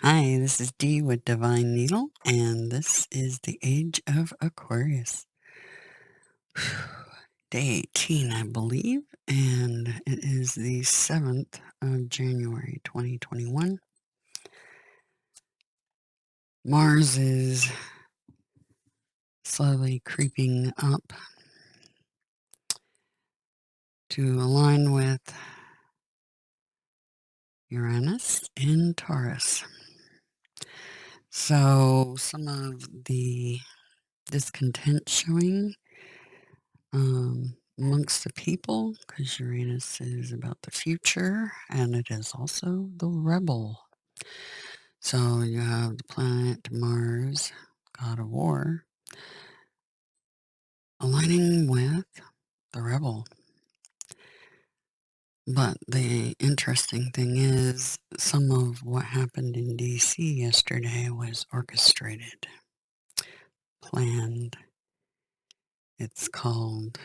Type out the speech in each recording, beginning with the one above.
Hi, this is Dee with Divine Needle, and this is the Age of Aquarius. Day 18, I believe, and it is the 7th of January 2021. Mars is slowly creeping up to align with Uranus in Taurus. So some of the discontent showing amongst the people, because Uranus is about the future and it is also the rebel. So you have the planet Mars, god of war, aligning with the rebel. But the interesting thing is, some of what happened in DC yesterday was orchestrated, planned. It's called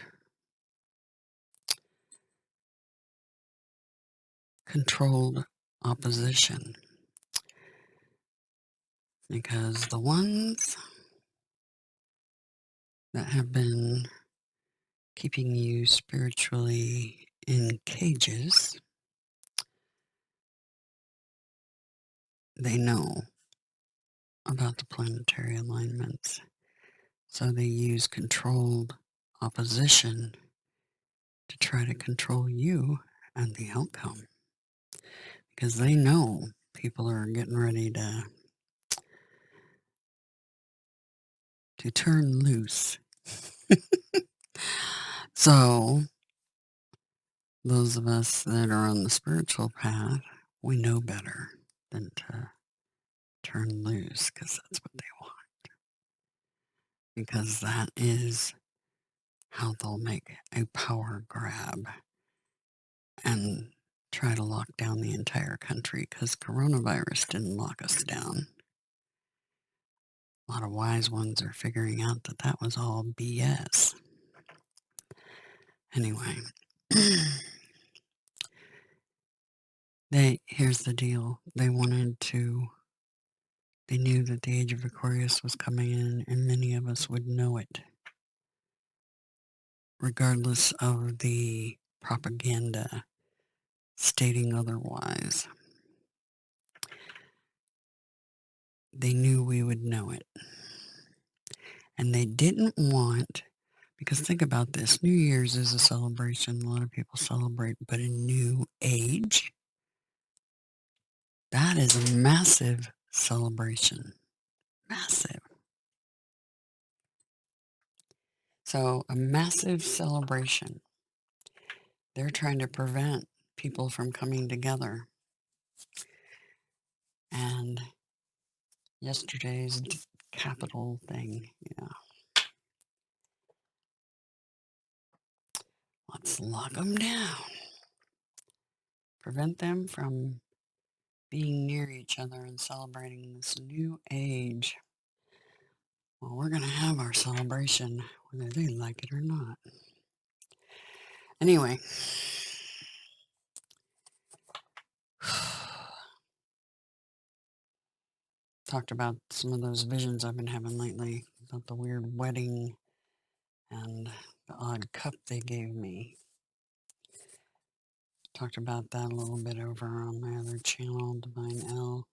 controlled opposition, because the ones that have been keeping you spiritually in cages, they know about the planetary alignments. So they use controlled opposition to try to control you and the outcome, because they know people are getting ready to turn loose. So those of us that are on the spiritual path, we know better than to turn loose, because that's what they want. Because that is how they'll make a power grab and try to lock down the entire country, because coronavirus didn't lock us down. A lot of wise ones are figuring out that that was all BS. Anyway, here's the deal. They knew that the age of Aquarius was coming in, and many of us would know it, regardless of the propaganda stating otherwise. They knew we would know it. And they didn't want, because think about this, New Year's is a celebration. A lot of people celebrate, but a new age, that is a massive celebration. Massive. So a massive celebration. They're trying to prevent people from coming together. And yesterday's Capitol thing, let's lock them down. Prevent them from being near each other and celebrating this new age. Well, we're going to have our celebration, whether they like it or not. Anyway, talked about some of those visions I've been having lately, about the weird wedding and the odd cup they gave me. Talked about that a little bit over on my other channel, Divine L.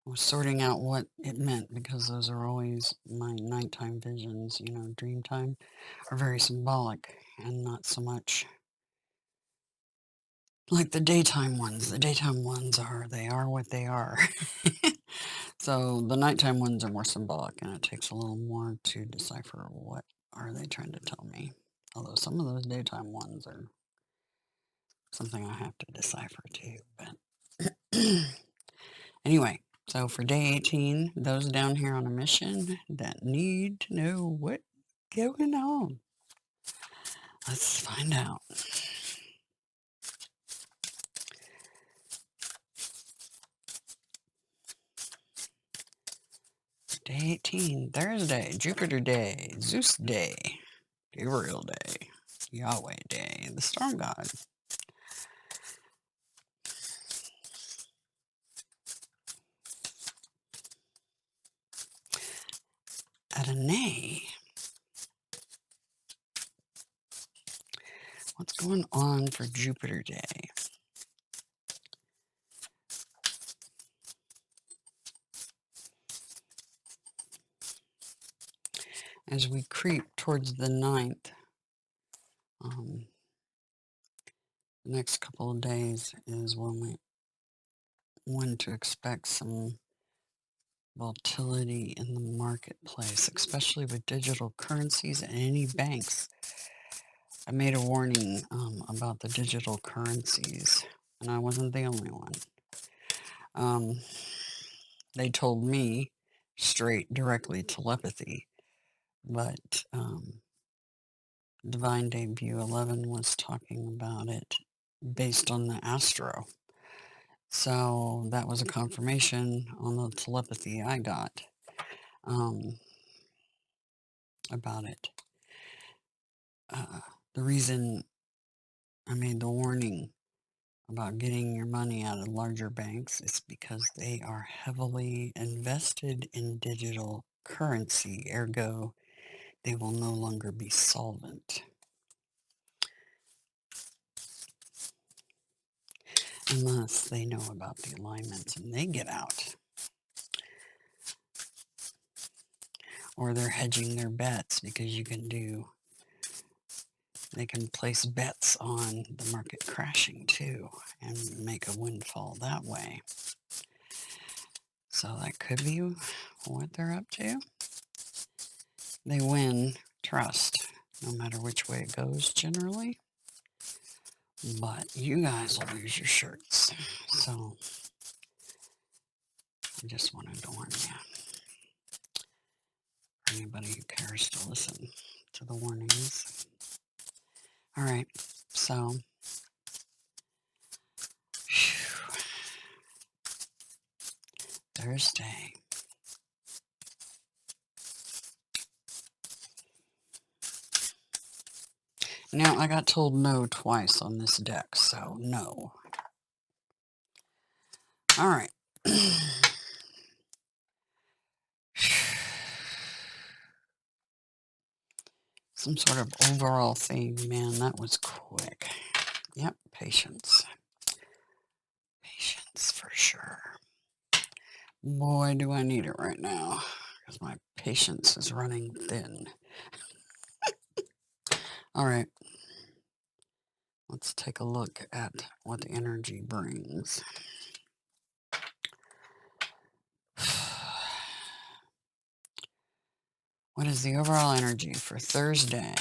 I was sorting out what it meant, because those are always my nighttime visions, dream time, are very symbolic and not so much like the daytime ones. The daytime ones they are what they are. So the nighttime ones are more symbolic, and it takes a little more to decipher what are they trying to tell me. Although some of those daytime ones are something I have to decipher too. But anyway, so for day 18, those down here on a mission that need to know what's going on, let's find out. Day 18, Thursday, Jupiter Day, Zeus Day, Gabriel Day, Yahweh Day, the Storm God. Dene. What's going on for Jupiter Day? As we creep towards the 9th, the next couple of days is when to expect some volatility in the marketplace, especially with digital currencies and any banks. I made a warning about the digital currencies, and I wasn't the only one. They told me straight, directly telepathy, but Divine Debut 11 was talking about it based on the astro. So that was a confirmation on the telepathy I got about it. The reason I made the warning about getting your money out of larger banks is because they are heavily invested in digital currency, ergo they will no longer be solvent. Unless they know about the alignments and they get out. Or they're hedging their bets because they can place bets on the market crashing too and make a windfall that way. So that could be what they're up to. They win trust, no matter which way it goes generally. But you guys will lose your shirts. So I just wanted to warn you. Anybody who cares to listen to the warnings. All right, so Thursday. Now, I got told no twice on this deck, so no. All right. Some sort of overall theme. Man, that was quick. Yep, patience. Patience for sure. Boy, do I need it right now, because my patience is running thin. All right. Let's take a look at what the energy brings. What is the overall energy for Thursday,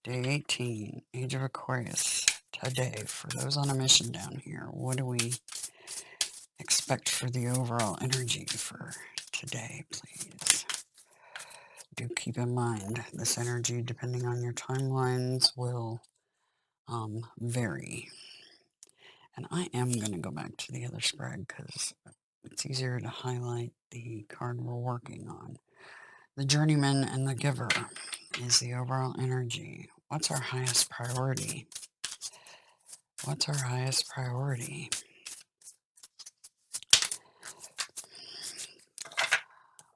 day 18, Age of Aquarius, today? For those on a mission down here, what do we expect for the overall energy for today, please? Do keep in mind, this energy, depending on your timelines, will vary. And I am going to go back to the other spread because it's easier to highlight the card we're working on. The Journeyman and the Giver is the overall energy. What's our highest priority? What's our highest priority?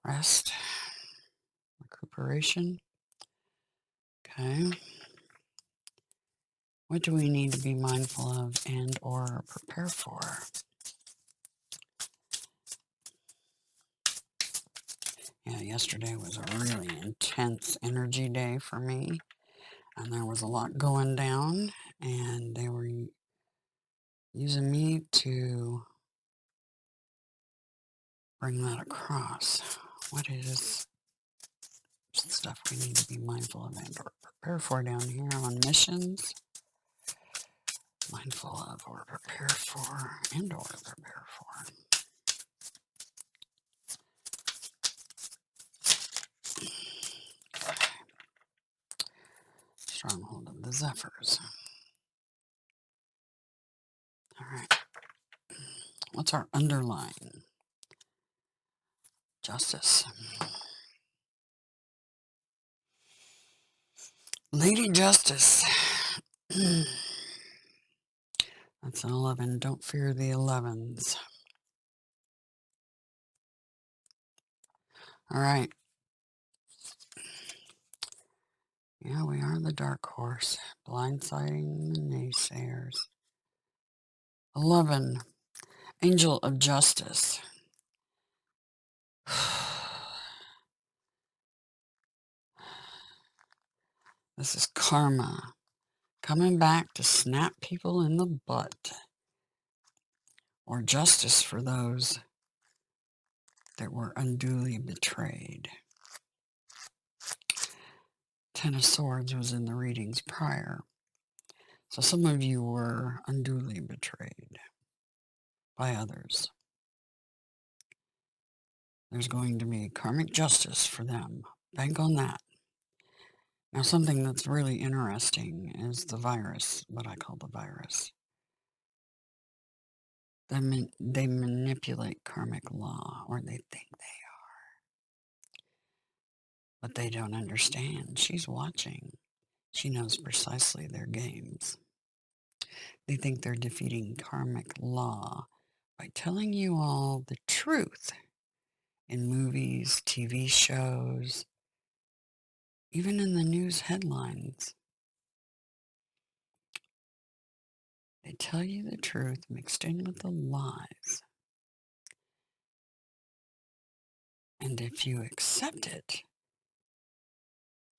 Rest. Recuperation. Okay. What do we need to be mindful of and or prepare for? Yeah, yesterday was a really intense energy day for me. And there was a lot going down. And they were using me to bring that across. What is stuff we need to be mindful of and or prepare for down here on missions? Mindful of or prepare for and or prepare for. Stronghold of the Zephyrs. All right. What's our underline? Justice. Lady Justice. That's an 11. Don't fear the 11s. All right. Yeah, we are the dark horse, blindsiding the naysayers. 11. Angel of Justice. This is karma. Coming back to snap people in the butt. Or justice for those that were unduly betrayed. 10 of Swords was in the readings prior. So some of you were unduly betrayed by others. There's going to be karmic justice for them. Bank on that. Now, something that's really interesting is the virus, what I call the virus. They manipulate karmic law, or they think they are. But they don't understand. She's watching. She knows precisely their games. They think they're defeating karmic law by telling you all the truth in movies, TV shows, even in the news headlines. They tell you the truth mixed in with the lies. And if you accept it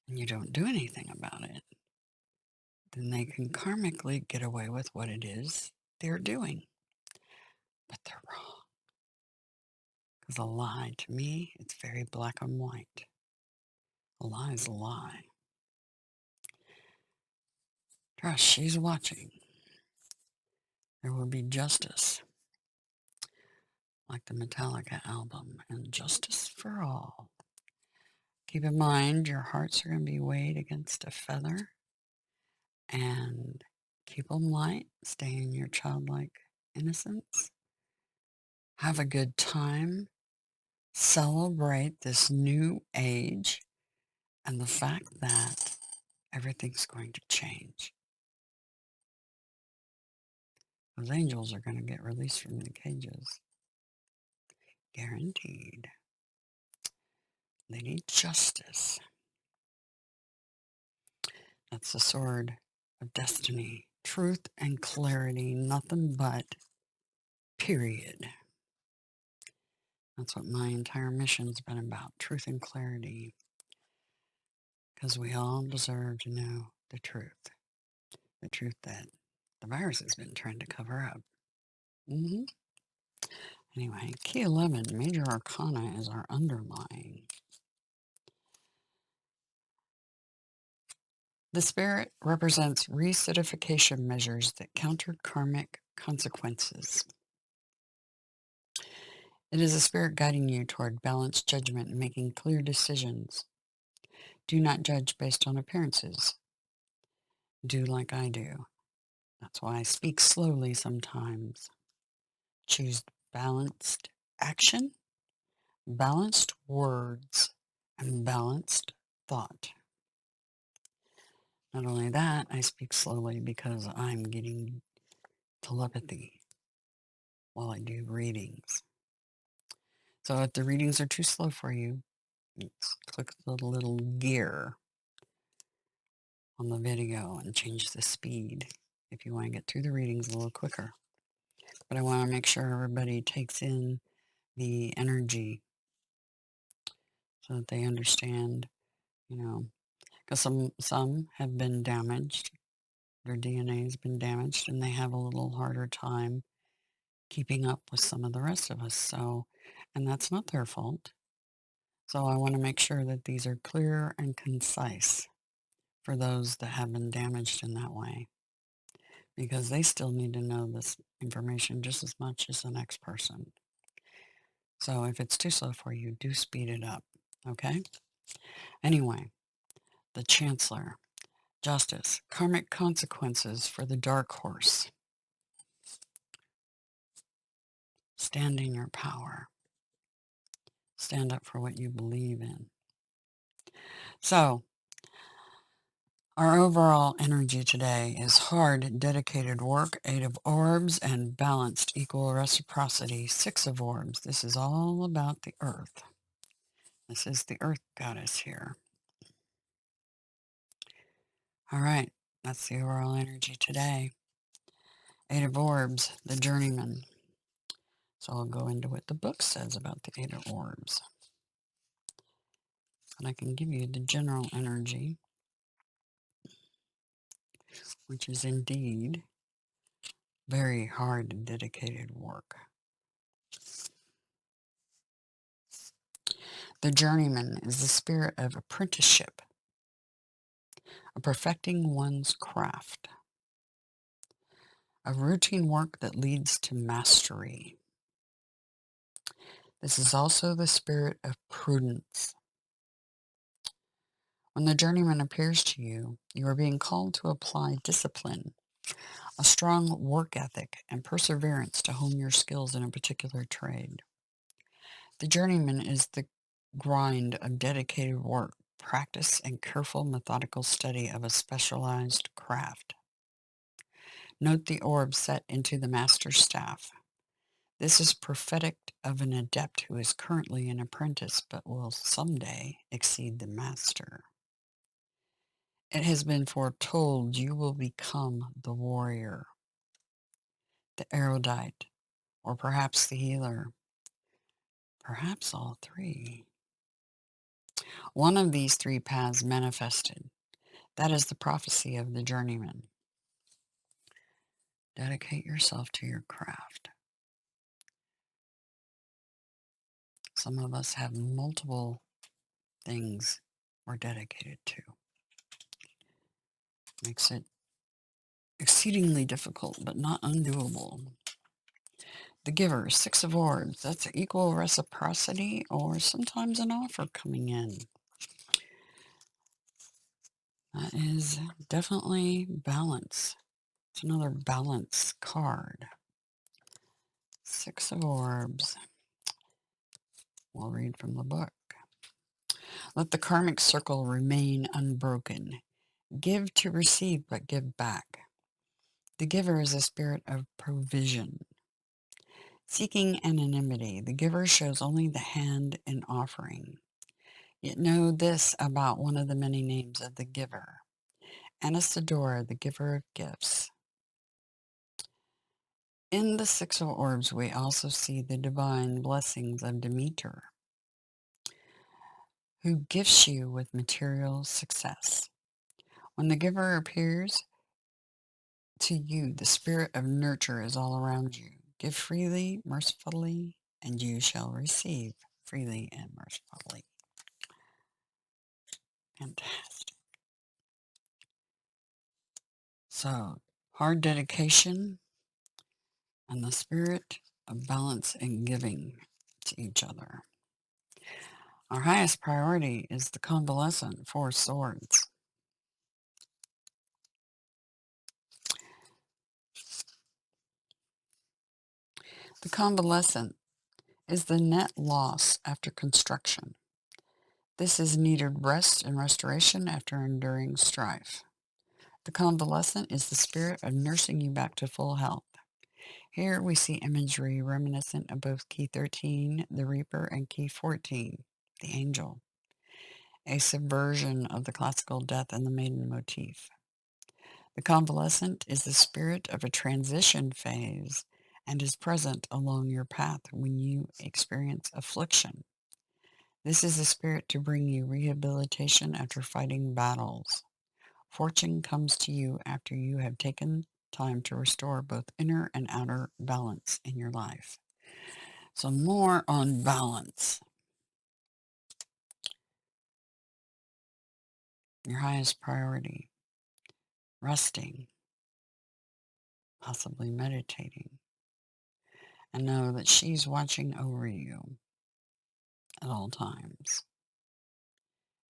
and you don't do anything about it, then they can karmically get away with what it is they're doing. But they're wrong. Because a lie, to me, it's very black and white. A lie is a lie. Trust, she's watching. There will be justice, like the Metallica album, and justice for all. Keep in mind, your hearts are going to be weighed against a feather, and keep them light. Stay in your childlike innocence. Have a good time. Celebrate this new age and the fact that everything's going to change. Those angels are going to get released from the cages. Guaranteed. They need justice. That's the sword of destiny. Truth and clarity, nothing but, period. That's what my entire mission's been about, truth and clarity. Because we all deserve to know the truth that the virus has been trying to cover up. Anyway, key 11, major arcana is our underlying. The spirit represents recertification measures that counter karmic consequences. It is a spirit guiding you toward balanced judgment and making clear decisions. Do not judge based on appearances. Do like I do. That's why I speak slowly sometimes. Choose balanced action, balanced words, and balanced thought. Not only that, I speak slowly because I'm getting telepathy while I do readings. So if the readings are too slow for you, click the little gear on the video and change the speed if you want to get through the readings a little quicker. But I want to make sure everybody takes in the energy so that they understand, because some have been damaged. Their DNA has been damaged and they have a little harder time keeping up with some of the rest of us. So, and that's not their fault. So I want to make sure that these are clear and concise for those that have been damaged in that way, because they still need to know this information just as much as the next person. So if it's too slow for you, do speed it up, okay? Anyway, the Chancellor, Justice, karmic consequences for the dark horse. Stand in your power. Stand up for what you believe in. So, our overall energy today is hard, dedicated work, 8 of orbs, and balanced, equal reciprocity, 6 of orbs. This is all about the earth. This is the earth goddess here. All right, that's the overall energy today. Eight of Orbs, the Journeyman. So I'll go into what the book says about the Eight of Orbs. And I can give you the general energy, which is indeed very hard and dedicated work. The Journeyman is the spirit of apprenticeship, of perfecting one's craft, of routine work that leads to mastery. This is also the spirit of prudence. When the journeyman appears to you, you are being called to apply discipline, a strong work ethic, and perseverance to hone your skills in a particular trade. The journeyman is the grind of dedicated work, practice, and careful methodical study of a specialized craft. Note the orb set into the master's staff. This is prophetic of an adept who is currently an apprentice but will someday exceed the master. It has been foretold you will become the warrior, the erudite, or perhaps the healer. Perhaps all three. One of these three paths manifested. That is the prophecy of the journeyman. Dedicate yourself to your craft. Some of us have multiple things we're dedicated to. Makes it exceedingly difficult, but not undoable. The giver, Six of Orbs, that's equal reciprocity or sometimes an offer coming in. That is definitely balance. It's another balance card. Six of Orbs. We'll read from the book. Let the karmic circle remain unbroken. Give to receive, but give back. The giver is a spirit of provision. Seeking anonymity, the giver shows only the hand in offering. Yet know this about one of the many names of the giver. Anastasia, the giver of gifts. In the Six of Orbs, we also see the divine blessings of Demeter, who gifts you with material success. When the giver appears to you, the spirit of nurture is all around you. Give freely, mercifully, and you shall receive freely and mercifully. Fantastic. So, hard dedication and the spirit of balance and giving to each other. Our highest priority is the convalescent, Four Swords. The convalescent is the net loss after construction. This is needed rest and restoration after enduring strife. The convalescent is the spirit of nursing you back to full health. Here we see imagery reminiscent of both Key 13, the Reaper, and Key 14, the Angel, a subversion of the classical death and the maiden motif. The convalescent is the spirit of a transition phase and is present along your path when you experience affliction. This is the spirit to bring you rehabilitation after fighting battles. Fortune comes to you after you have taken time to restore both inner and outer balance in your life. So more on balance. Your highest priority. Resting. Possibly meditating. And know that she's watching over you at all times.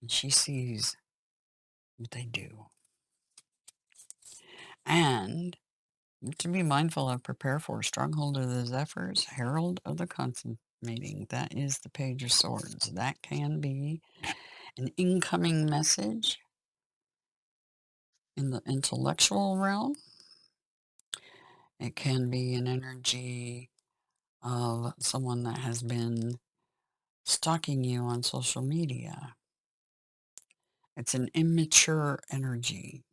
And she sees what they do. And to be mindful of, prepare for, stronghold of the Zephyrs, herald of the consummating. That is the Page of Swords. That can be an incoming message in the intellectual realm. It can be an energy of someone that has been stalking you on social media. It's an immature energy.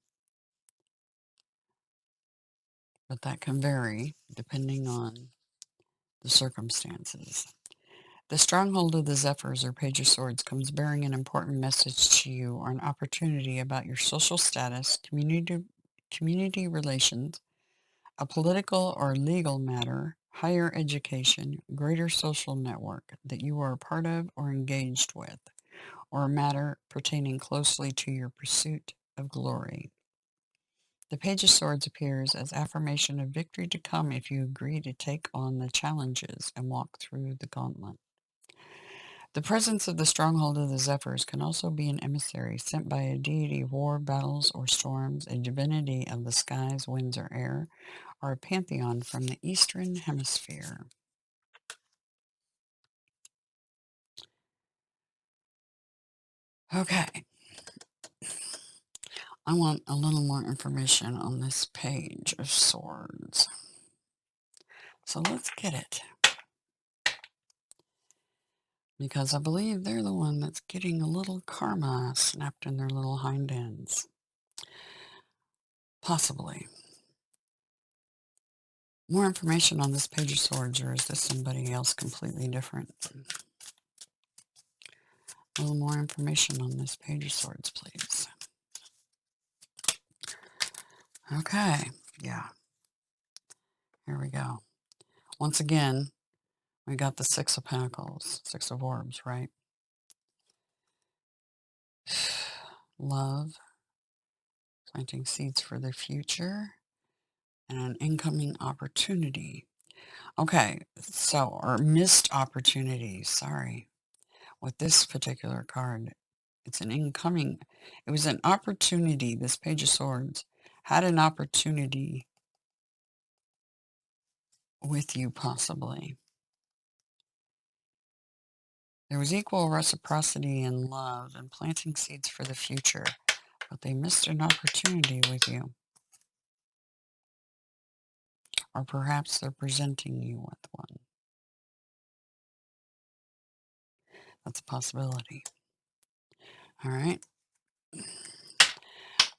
but that can vary depending on the circumstances. The stronghold of the Zephyrs or Page of Swords comes bearing an important message to you or an opportunity about your social status, community relations, a political or legal matter, higher education, greater social network that you are a part of or engaged with, or a matter pertaining closely to your pursuit of glory. The Page of Swords appears as affirmation of victory to come if you agree to take on the challenges and walk through the gauntlet. The presence of the stronghold of the Zephyrs can also be an emissary sent by a deity of war, battles, or storms, a divinity of the skies, winds, or air, or a pantheon from the Eastern Hemisphere. Okay. I want a little more information on this Page of Swords. So let's get it. Because I believe they're the one that's getting a little karma snapped in their little hind ends. Possibly. More information on this Page of Swords, or is this somebody else completely different? A little more information on this Page of Swords, please. Okay, yeah. Here we go. Once again, we got the Six of Pentacles, Six of Orbs, right? Love, planting seeds for the future, and an incoming opportunity. Okay, so, or missed opportunities, sorry. With this particular card, it's an incoming, it was an opportunity. This Page of Swords had an opportunity with you, possibly. There was equal reciprocity in love and planting seeds for the future, but they missed an opportunity with you. Or perhaps they're presenting you with one. That's a possibility. All right.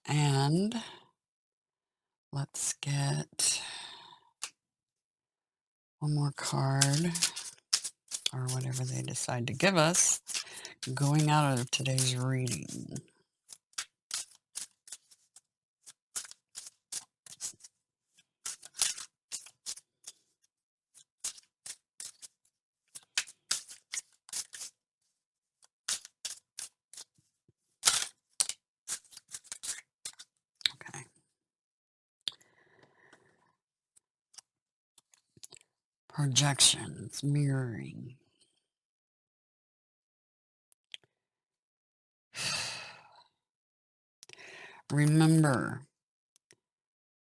And let's get one more card, or whatever they decide to give us, going out of today's reading. Okay. Projections, mirroring. Remember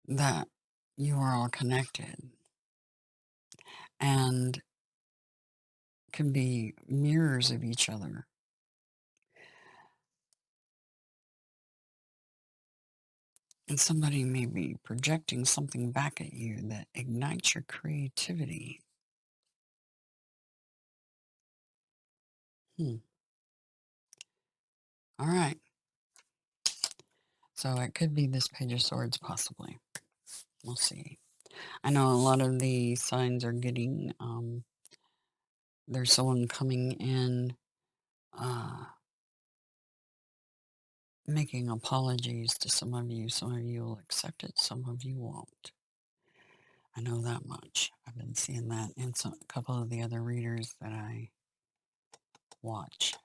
that you are all connected and can be mirrors of each other. And somebody may be projecting something back at you that ignites your creativity. All right. So it could be this Page of Swords, possibly. We'll see. I know a lot of the signs are getting, there's someone coming in, making apologies to some of you. Some of you will accept it, some of you won't. I know that much. I've been seeing that in a couple of the other readers that I watch.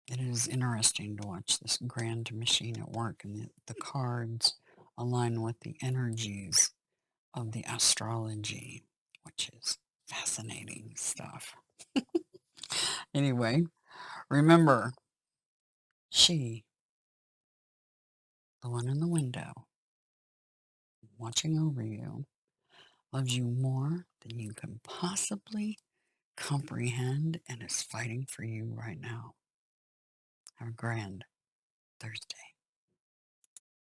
It is interesting to watch this grand machine at work, and the cards align with the energies of the astrology, which is fascinating stuff. Anyway, remember, she, the one in the window, watching over you, loves you more than you can possibly comprehend and is fighting for you right now. Have a grand Thursday.